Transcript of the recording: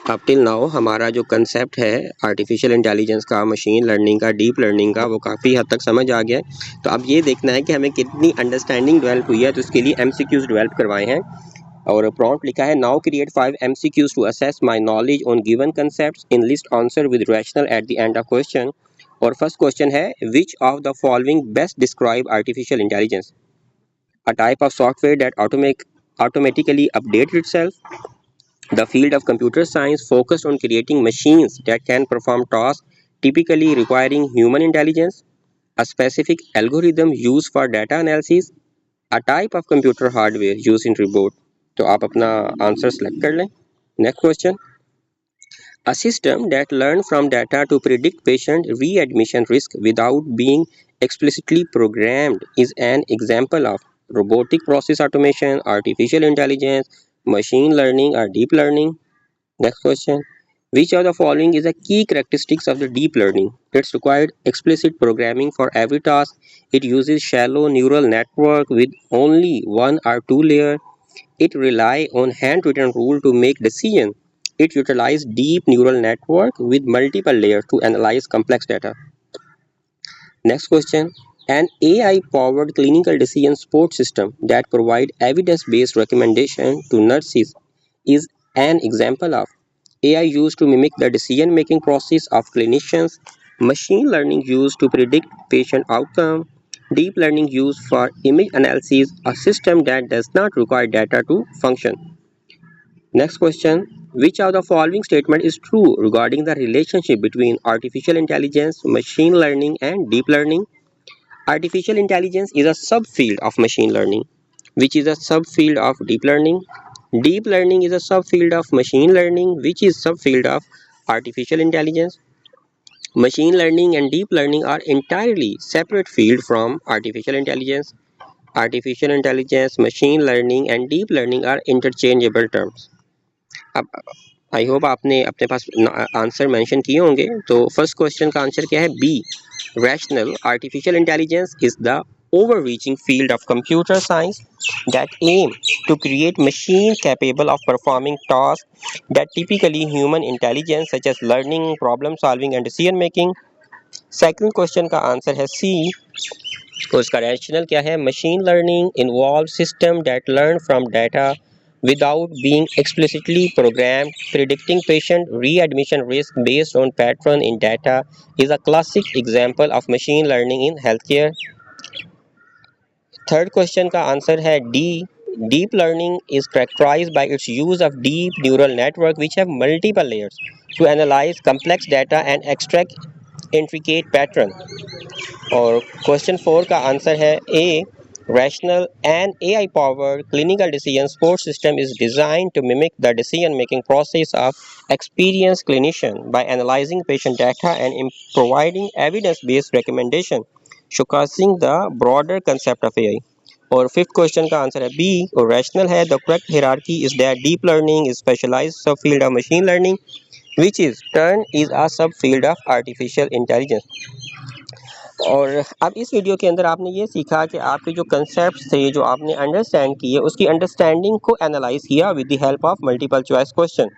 अब till now हमारा जो कंसेप्ट है आर्टिफिशियल इंटेलिजेंस का, मशीन लर्निंग का, डीप लर्निंग का, वो काफ़ी हद तक समझ आ गया है। तो अब ये देखना है कि हमें कितनी अंडरस्टैंडिंग डेवलप हुई है, तो उसके लिए एमसीक्यूज डेवलप करवाए हैं और प्रॉम्प्ट लिखा है now create 5 MCQs to assess my knowledge on given concepts in list answer with rationale at the end of question. और फर्स्ट क्वेश्चन है which of the following best describe artificial intelligence? A type of software that automatically updates itself. The field of computer science focused on creating machines that can perform tasks typically requiring human intelligence. A specific algorithm used for data analysis. A type of computer hardware used in robot. तो आप अपना answer select कर लें। Next question, a system that learns from data to predict patient readmission risk without being explicitly programmed is an example of robotic process automation, artificial intelligence, machine learning, or deep learning. Next question. Which of the following is a key characteristics of the deep learning? It's required explicit programming for every task. It uses shallow neural network with only one or two layers. It rely on handwritten rule to make decision. It utilizes deep neural network with multiple layers to analyze complex data. Next question. An AI-powered clinical decision support system that provide evidence-based recommendation to nurses is an example of AI used to mimic the decision-making process of clinicians, machine learning used to predict patient outcome, deep learning used for image analysis, a system that does not require data to function. Next question. Which of the following statement is true regarding the relationship between artificial intelligence, machine learning, and deep learning? Artificial intelligence is a subfield of machine learning, which is a subfield of deep learning. Deep learning is a subfield of machine learning, which is subfield of artificial intelligence. Machine learning and deep learning are entirely separate fields from artificial intelligence. Artificial intelligence, machine learning, and deep learning are interchangeable terms. अब I hope आपने अपने पास answer mention किए होंगे। तो first question का answer क्या है? B, rationale artificial intelligence is the overreaching field of computer science that aim to create machines capable of performing tasks that typically human intelligence such as learning, problem solving and decision making. Second question का answer है सी, उसका rational क्या है? Machine learning involve system that learn from data without being explicitly programmed. Predicting patient readmission risk based on pattern in data is a classic example of machine learning in healthcare. Third question का answer है D, deep learning is characterized by its use of deep neural network which have multiple layers to analyze complex data and extract intricate pattern. और question 4 का answer है ए, rational and AI powered clinical decision support system is designed to mimic the decision making process of experienced clinician by analyzing patient data and providing evidence based recommendation, showcasing the broader concept of AI. और fifth question का answer है B, और rational है the correct hierarchy is that deep learning is specialised subfield of machine learning which is turn is a subfield of artificial intelligence. और अब इस video के अंदर आपने ये सीखा कि आपके जो कंसेप्ट थे, जो आपने अंडरस्टैंड किए, उसकी अंडरस्टैंडिंग को एनालाइज किया with the help of multiple choice question.